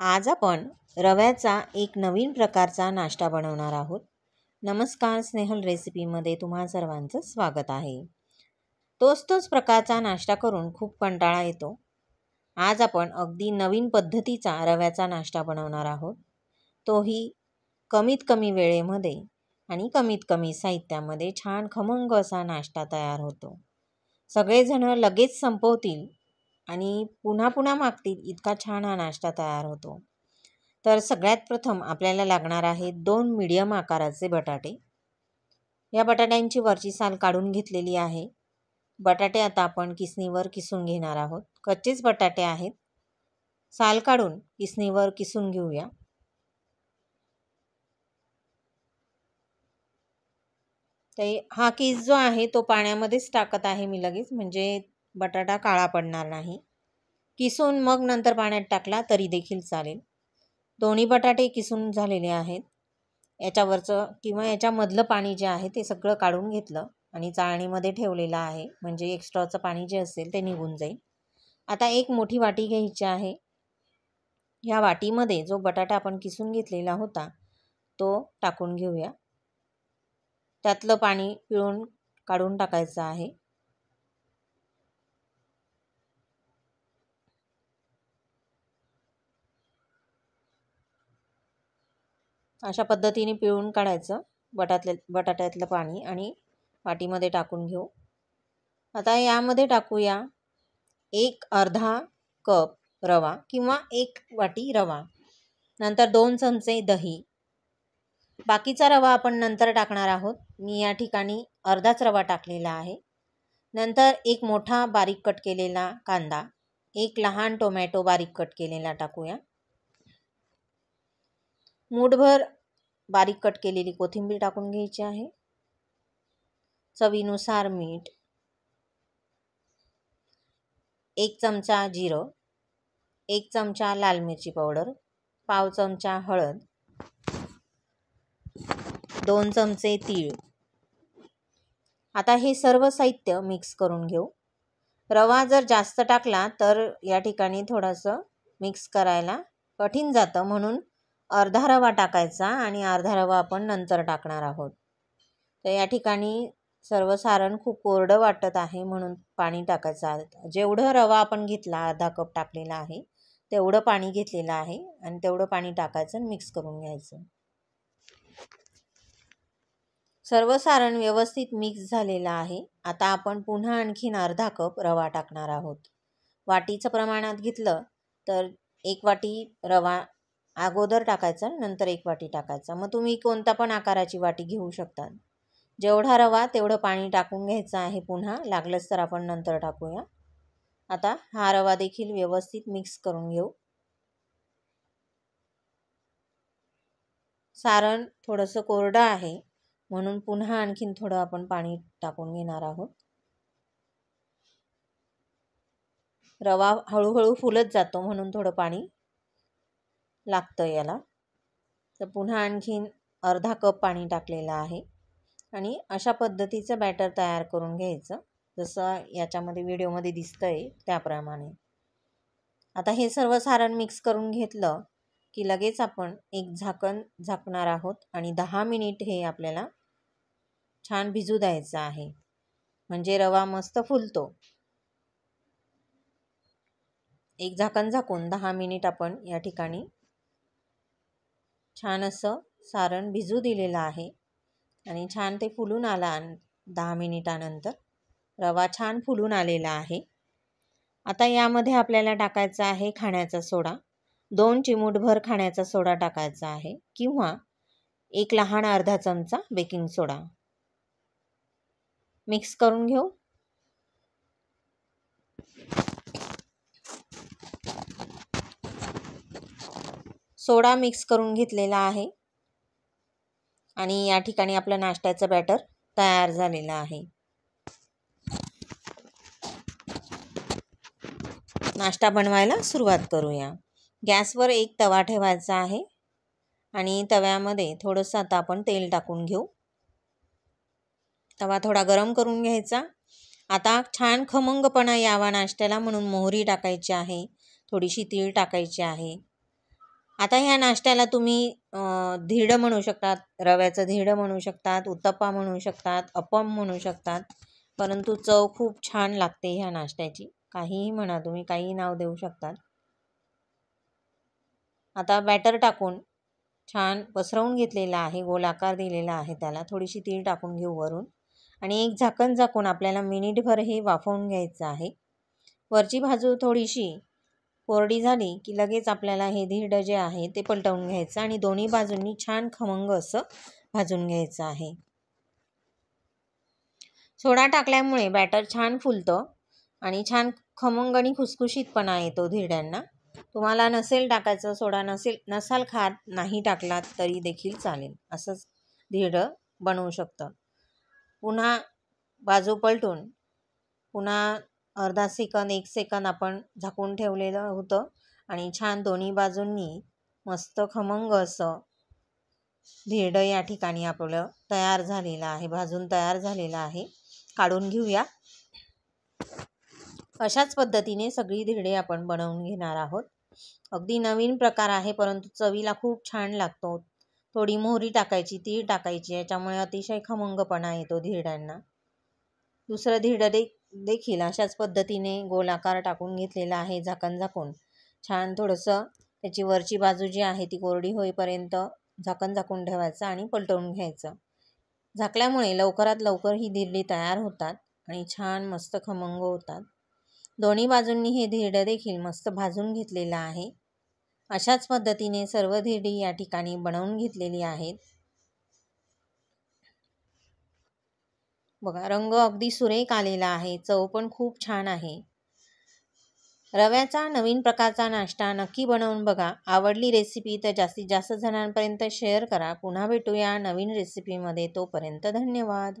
आज आपण रव्याचा एक नवीन प्रकारचा नाश्ता बनवणार आहोत। नमस्कार, स्नेहल रेसिपीमध्ये तुम्हा सर्वांचं स्वागत आहे। तोच प्रकारचा नाश्ता करून खूप कंटाळा येतो। आज आपण अगदी नवीन पद्धतीचा रव्याचा नाश्ता बनवणार आहोत, तोही कमीत कमी वेळेमध्ये आणि कमीत कमी साहित्यामध्ये छान खमंग असा नाश्ता तयार होतो। सगळेजण लगेच संपवतील आणि पुन्हा पुन्हा मागतील इतका छान हा नाश्ता तयार होतो। तर सगळ्यात प्रथम आपल्याला लागणार आहे 2 मीडियम आकाराचे बटाटे। या बटाट्यांची वरची साल काढून घेतलेली आहे। बटाटे आता आपण किसणीवर किसून घेणार आहोत। कच्चेच बटाटे आहेत, साल काढून किसणीवर किसून घेऊया। तर हा किस जो आहे तो पाण्यामध्येच टाकत आहे मी लगेच, म्हणजे बटाटा काळा पडणार नाही। किसून मग नंतर पाण्यात टाकला तरी देखील चालेल। दोन्ही बटाटे किसून झालेले आहेत। याच्यावरचं किंवा याच्यामधलं पाणी जे आहे ते सगळं काढून घेतलं आणि चाळणीमध्ये ठेवलेलं आहे, म्हणजे एक्स्ट्राचं पाणी जे असेल ते निघून जाईल। आता एक मोठी वाटी घ्यायची आहे। या वाटीमध्ये जो बटाटा आपण किसून घेतलेला होता तो टाकून घेऊया। त्यातलं पाणी पिळून काढून टाकायचं आहे। अशा पद्धतीने पिळून काढायचं बटाट्यातलं पाणी आणि वाटीमध्ये टाकून घेऊ। आता यामध्ये टाकूया अर्धा कप रवा किंवा 1 वाटी रवा, नंतर 2 चमचे दही। बाकीचा रवा आपण नंतर टाकणार आहोत। मी या ठिकाणी अर्धाच रवा टाकलेला आहे। नंतर एक मोठा बारीक कट केलेला कांदा, एक लहान टोमॅटो बारीक कट केलेला टाकूया। मूठभर बारीक कट केलेली कोथिंबीर टाकून घ्यायची आहे। चवीनुसार मीठ, 1 चमचा जिरं, 1 चमचा लाल मिरची पावडर, पाव चमचा हळद, 2 चमचे तीळ। आता हे सर्व साहित्य मिक्स करून घेऊ। रवा जर जास्त टाकला तर या ठिकाणी थोडंसं मिक्स करायला कठीण जातं, म्हणून अर्धा रवा टाकायचा आणि अर्धा रवा आपण नंतर टाकणार आहोत। तर या ठिकाणी सर्व सारण खूप कोरडं वाटत आहे, म्हणून पाणी टाकायचं आहे। जेवढं रवा आपण घेतला, अर्धा कप टाकलेला आहे, तेवढं पाणी घेतलेलं आहे आणि तेवढं पाणी टाकायचं आणि मिक्स करून घ्यायचं। सर्व सारण व्यवस्थित मिक्स झालेलं आहे। आता आपण पुन्हा आणखीन अर्धा कप रवा टाकणार आहोत। वाटीचं प्रमाणात घेतलं तर 1 वाटी रवा अगोदर टाकायचा, नंतर 1 वाटी टाकायचा। मग तुम्ही कोणता पण आकाराची वाटी घेऊ शकता। जेवढा रवा तेवढं पाणी टाकून घ्यायचं आहे। पुन्हा लागलंच तर आपण नंतर टाकूया। आता हा रवा देखील व्यवस्थित मिक्स करून घेऊ। सारण थोडंसं कोरडं आहे, म्हणून पुन्हा आणखीन थोडं आपण पाणी टाकून घेणार आहोत। रवा हळूहळू फुलत जातो, म्हणून थोडं पाणी लागतं याला। तर पुन्हा आणखीन अर्धा कप पाणी टाकलेलं आहे आणि अशा पद्धतीचं बॅटर तयार करून घ्यायचं, जसं याच्यामध्ये व्हिडिओमध्ये दिसतंय त्याप्रमाणे। आता हे सर्व सारण मिक्स करून घेतलं की लगेच आपण एक झाकण झाकणार आहोत आणि 10 मिनिट हे आपल्याला छान भिजू द्यायचं आहे, म्हणजे रवा मस्त फुलतो। एक झाकण झाकून 10 मिनिट आपण या ठिकाणी छान असं सारण भिजू दिलेलं आहे आणि छान ते फुलून आला। 10 मिनिटानंतर रवा छान फुलून आलेला आहे। आता यामध्ये आपल्याला टाकायचा आहे खाण्याचा सोडा। 2 चिमूटभर खाण्याचा सोडा टाकायचा आहे किंवा एक लहान अर्धा चमचा बेकिंग सोडा। मिक्स करून घेऊ। सोडा मिक्स करून घेतलेला आहे आणि या ठिकाणी आपलं नाश्त्याचं बॅटर तयार झालेलं आहे। नाश्ता बनवायला सुरुवात करूया। गॅसवर एक तवा ठेवायचा आहे आणि तव्यामध्ये थोडंसं आता आपण तेल टाकून घेऊ। तवा थोडा गरम करून घ्यायचा। आता छान खमंगपणा यावा नाश्त्याला, म्हणून मोहरी टाकायची आहे, थोडीशी तीळ टाकायची आहे, आता ह्या नाश्त्याला तुम्ही धिरडं म्हणू शकतात, रव्याचं धिरडं म्हणू शकतात, उत्तप्पा म्हणू शकतात, अप्पम म्हणू शकतात. परंतु चव खूप छान लागते ह्या नाश्त्याची. काहीही म्हणा तुम्ही, काहीही नाव देऊ शकतात. आता बॅटर टाकून छान पसरवून घेतलेला आहे, गोलाकार दिलेला आहे त्याला. थोडीशी तीळ टाकून घेऊ वरून आणि एक झाकण झाकून आपल्याला मिनिटभर हे वाफवून घ्यायचं आहे. वरची बाजू थोडीशी कोरडी झाली की लगेच आपल्याला हे धिरडं जे आहे ते पलटवून घ्यायचं आणि दोन्ही बाजूंनी छान खमंग असं भाजून घ्यायचं आहे. सोडा टाकल्यामुळे बॅटर छान फुलतं आणि छान खमंग आणि खुसखुशीतपणा येतो धिरड्यांना. तुम्हाला नसेल टाकायचं, सोडा नसाल खात, नाही टाकलात तरी देखील चालेल. असंच धिरडं बनवू शकतं. पुन्हा बाजू पलटून पुन्हा अर्धा सेकंद 1 सेकंद आपण झाकून ठेवलेलं होतं आणि छान दोन्ही बाजूंनी मस्त खमंग असं धिरडं या ठिकाणी आपलं तयार झालेलं आहे, भाजून तयार झालेलं आहे. काढून घेऊया. अशाच पद्धतीने सगळी धिरडे आपण बनवून घेणार आहोत. अगदी नवीन प्रकार आहे, परंतु चवीला खूप छान लागतो. थोडी मोहरी टाकायची, तीळ टाकायची, याच्यामुळे अतिशय खमंगपणा येतो धिरड्यांना. दुसरं धिरडं देखील अशाच पद्धतीने गोलाकार टाकून घेतलेला आहे, झाकण झाकून. छान थोडंसं त्याची वरची बाजू जी आहे ती कोरडी होईपर्यंत झाकण झाकून ठेवायचं आणि पलटवून घ्यायचं. झाकल्यामुळे लवकरात लवकर ही धिरडी तयार होतात आणि छान मस्त खमंग होतात. दोन्ही बाजूंनी हे धिरडं देखील मस्त भाजून घेतलेलं आहे. अशाच पद्धतीने सर्व धिरडी या ठिकाणी बनवून घेतलेली आहेत. बघा, रंग अगदी सुरेख आलेला आहे, चव पण खूप छान आहे. रव्याचा नवीन प्रकारचा नाश्ता नक्की बनवून बघा. आवडली रेसिपी तर जास्तीत जास्त जणांपर्यंत शेअर करा. पुन्हा भेटूया नवीन रेसिपीमध्ये. तोपर्यंत धन्यवाद.